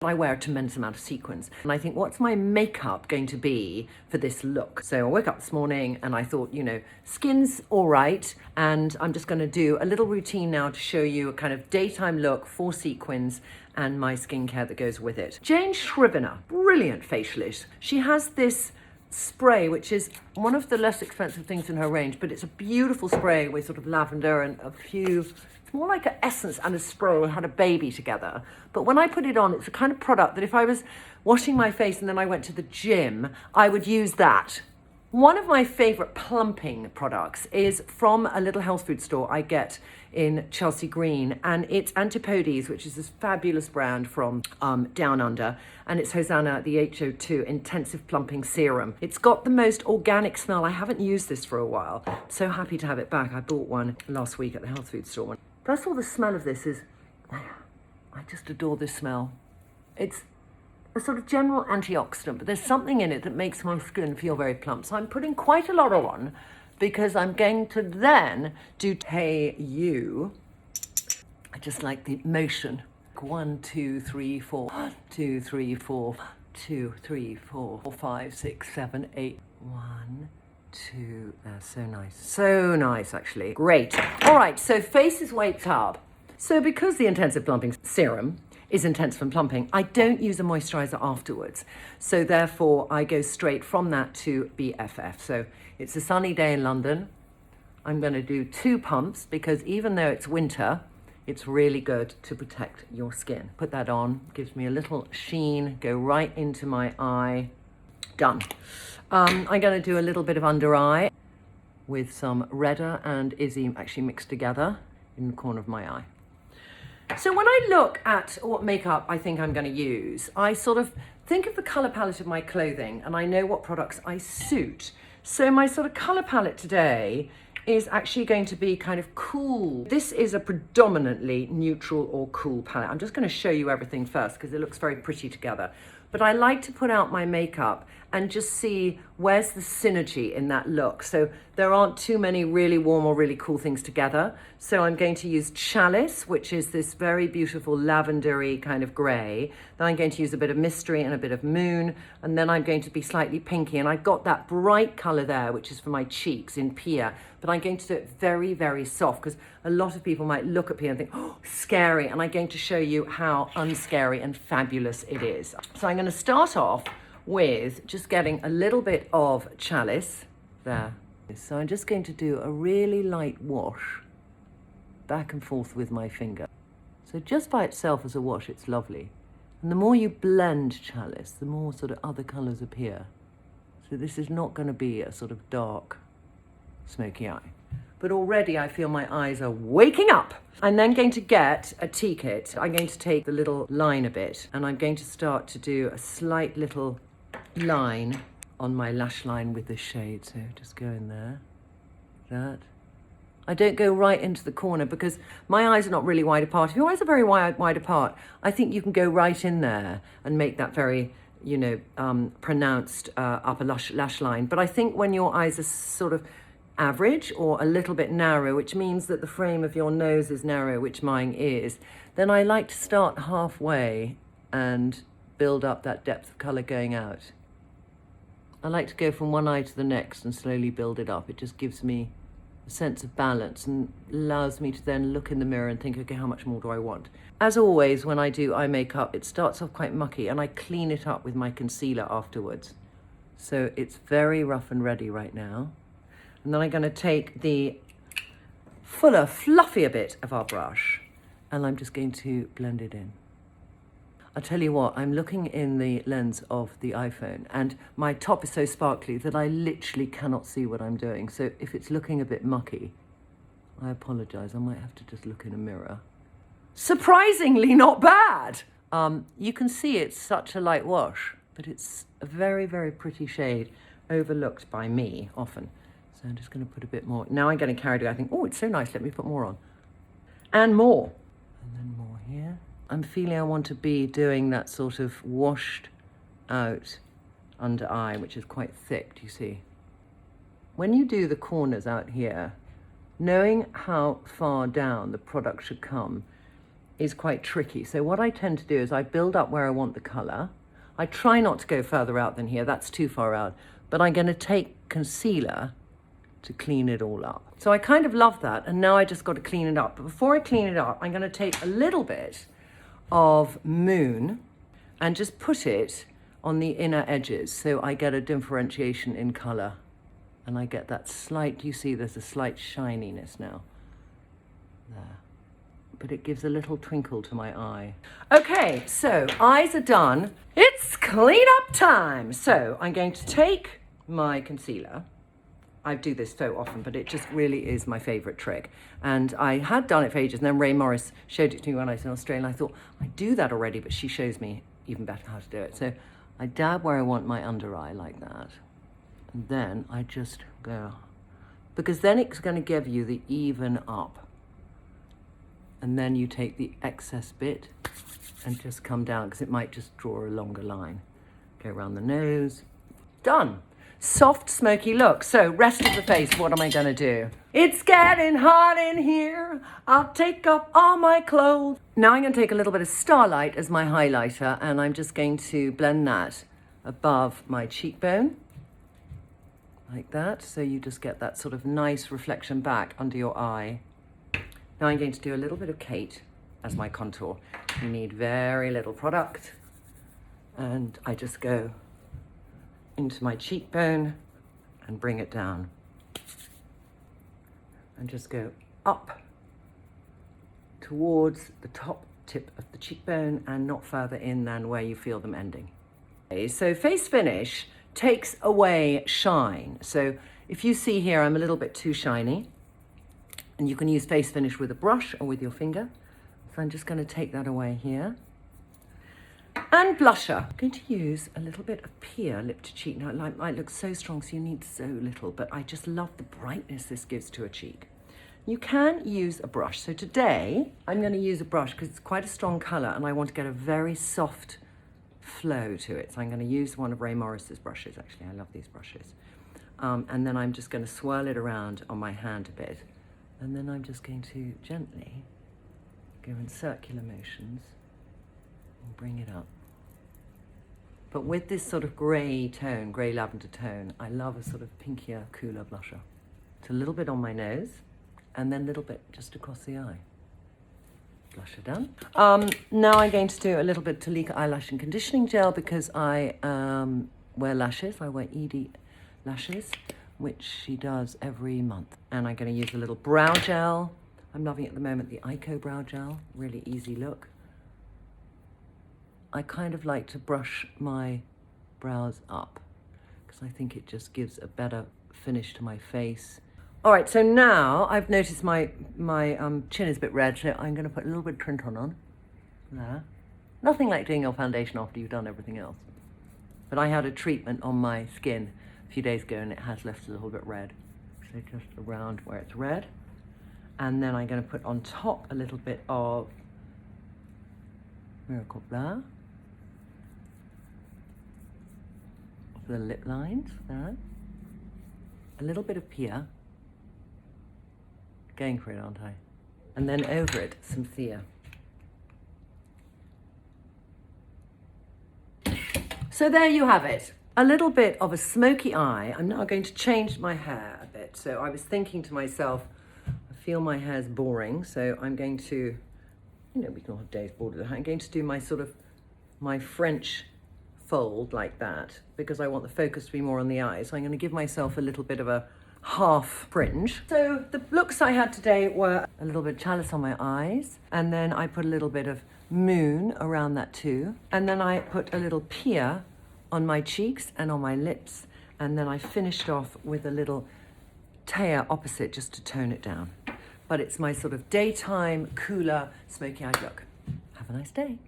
I wear a tremendous amount of sequins. And I think, what's my makeup going to be for this look? So I woke up this morning and I thought, you know, skin's all right. And I'm just going to do a little routine now to show you a kind of daytime look for sequins and my skincare that goes with it. Jane Scrivener, brilliant facialist. She has this spray, which is one of the less expensive things in her range, but it's a beautiful spray with sort of lavender and a few, it's more like an essence and a spray had a baby together. But when I put it on, it's a kind of product that if I was washing my face and then I went to the gym, I would use that. One of my favorite plumping products is from a little health food store I get in Chelsea Green, and it's Antipodes, which is this fabulous brand from Down Under, and it's Hosanna, the HO2 Intensive Plumping Serum. It's got the most organic smell. I haven't used this for a while. I'm so happy to have it back. I bought one last week at the health food store. First of all, the smell of this is, I just adore this smell. It's a sort of general antioxidant, but there's something in it that makes my skin feel very plump. So I'm putting quite a lot on because I'm going to then do Hey You. I just like the motion. 1, 2, 3, 4, 1, 2, 3, 4, 2, 3, 4, 5, 6, 7, 8, 1, 2. So nice. So nice, actually. Great. All right, so face is waked up. So because the Intensive Plumping Serum is intensive and plumping, I don't use a moisturizer afterwards. So therefore, I go straight from that to BFF. So it's a sunny day in London. I'm going to do 2 pumps because even though it's winter, it's really good to protect your skin. Put that on, gives me a little sheen, go right into my eye. Done. I'm going to do a little bit of under eye with some Redder and Izzy actually mixed together in the corner of my eye. So when I look at what makeup I think I'm going to use, I sort of think of the colour palette of my clothing and I know what products I suit. So my sort of colour palette today is actually going to be kind of cool. This is a predominantly neutral or cool palette. I'm just going to show you everything first because it looks very pretty together. But I like to put out my makeup and just see where's the synergy in that look. So there aren't too many really warm or really cool things together. So I'm going to use Chalice, which is this very beautiful lavendery kind of grey. Then I'm going to use a bit of Mystery and a bit of Moon. And then I'm going to be slightly pinky. And I've got that bright colour there, which is for my cheeks in Pia. But I'm going to do it very, very soft because a lot of people might look at Pia and think, oh, scary. And I'm going to show you how unscary and fabulous it is. So I'm going to start off with just getting a little bit of Chalice there. So I'm just going to do a really light wash back and forth with my finger. So just by itself as a wash, it's lovely. And the more you blend Chalice, the more sort of other colours appear. So this is not going to be a sort of dark, smoky eye. But already I feel my eyes are waking up. I'm then going to get a tea kit. I'm going to take the little line a bit and I'm going to start to do a slight little line on my lash line with this shade. So just go in there, that. I don't go right into the corner because my eyes are not really wide apart. If your eyes are very wide apart, I think you can go right in there and make that very, you know, pronounced upper lash line. But I think when your eyes are sort of average or a little bit narrow, which means that the frame of your nose is narrow, which mine is, then I like to start halfway and build up that depth of colour going out. I like to go from one eye to the next and slowly build it up. It just gives me a sense of balance and allows me to then look in the mirror and think, okay, how much more do I want? As always, when I do eye makeup, it starts off quite mucky and I clean it up with my concealer afterwards. So it's very rough and ready right now. And then I'm going to take the fuller, fluffier bit of our brush and I'm just going to blend it in. I'll tell you what, I'm looking in the lens of the iPhone and my top is so sparkly that I literally cannot see what I'm doing. So if it's looking a bit mucky, I apologise. I might have to just look in a mirror. Surprisingly not bad. You can see it's such a light wash, but it's a very, very pretty shade, overlooked by me often. So I'm just going to put a bit more. Now I'm getting carried away. I think, oh, it's so nice. Let me put more on. And more. And then more here. I'm feeling I want to be doing that sort of washed out under eye, which is quite thick, do you see? When you do the corners out here, knowing how far down the product should come is quite tricky. So what I tend to do is I build up where I want the color. I try not to go further out than here. That's too far out. But I'm going to take concealer to clean it all up. So I kind of love that. And now I just got to clean it up. But before I clean it up, I'm going to take a little bit of Moon and just put it on the inner edges. So I get a differentiation in color. And I get that slight, you see there's a slight shininess now. There. But it gives a little twinkle to my eye. Okay, so eyes are done. It's cleanup time. So I'm going to take my concealer. I do this so often, but it just really is my favorite trick. And I had done it for ages, and then Ray Morris showed it to me when I was in Australia. And I thought, I do that already, but she shows me even better how to do it. So I dab where I want my under eye like that. And then I just go, because then it's going to give you the even up. And then you take the excess bit and just come down, because it might just draw a longer line. Go around the nose. Done. Soft, smoky look. So rest of the face, what am I going to do? It's getting hot in here. I'll take off all my clothes. Now I'm going to take a little bit of Starlight as my highlighter, and I'm just going to blend that above my cheekbone. Like that. So you just get that sort of nice reflection back under your eye. Now I'm going to do a little bit of Kate as my contour. You need very little product. And I just go into my cheekbone and bring it down. And just go up towards the top tip of the cheekbone and not further in than where you feel them ending. Okay, so face finish takes away shine. So if you see here, I'm a little bit too shiny. And you can use face finish with a brush or with your finger. So I'm just going to take that away here. And blusher. I'm going to use a little bit of Pia lip to cheek. Now it might look so strong, so you need so little, but I just love the brightness this gives to a cheek. You can use a brush. So today I'm going to use a brush because it's quite a strong color and I want to get a very soft flow to it. So I'm going to use one of Ray Morris's brushes. Actually, I love these brushes. And then I'm just going to swirl it around on my hand a bit. And then I'm just going to gently go in circular motions and bring it up. But with this sort of grey tone, grey lavender tone, I love a sort of pinkier, cooler blusher. It's a little bit on my nose and then a little bit just across the eye. Blusher done. Now I'm going to do a little bit Talika eyelash and conditioning gel because I wear lashes. I wear Edie lashes, which she does every month. And I'm going to use a little brow gel. I'm loving at the moment the Ico brow gel, really easy look. I kind of like to brush my brows up because I think it just gives a better finish to my face. All right, so now I've noticed my chin is a bit red, so I'm going to put a little bit of Trinton on there. Nothing like doing your foundation after you've done everything else. But I had a treatment on my skin a few days ago and it has left a little bit red. So just around where it's red. And then I'm going to put on top a little bit of Miracle Blur. For the lip lines, there. A little bit of Pia. Going for it, aren't I? And then over it, some Thea. So there you have it. A little bit of a smoky eye. I'm now going to change my hair a bit. So I was thinking to myself, I feel my hair's boring, so I'm going to, we can all have days bored of it. I'm going to do my sort of, my French fold like that, because I want the focus to be more on the eyes. So I'm going to give myself a little bit of a half fringe. So the looks I had today were a little bit chalice on my eyes, and then I put a little bit of Moon around that too, and then I put a little Pia on my cheeks and on my lips, and then I finished off with a little Taya opposite just to tone it down. But it's my sort of daytime, cooler, smoky-eyed look. Have a nice day.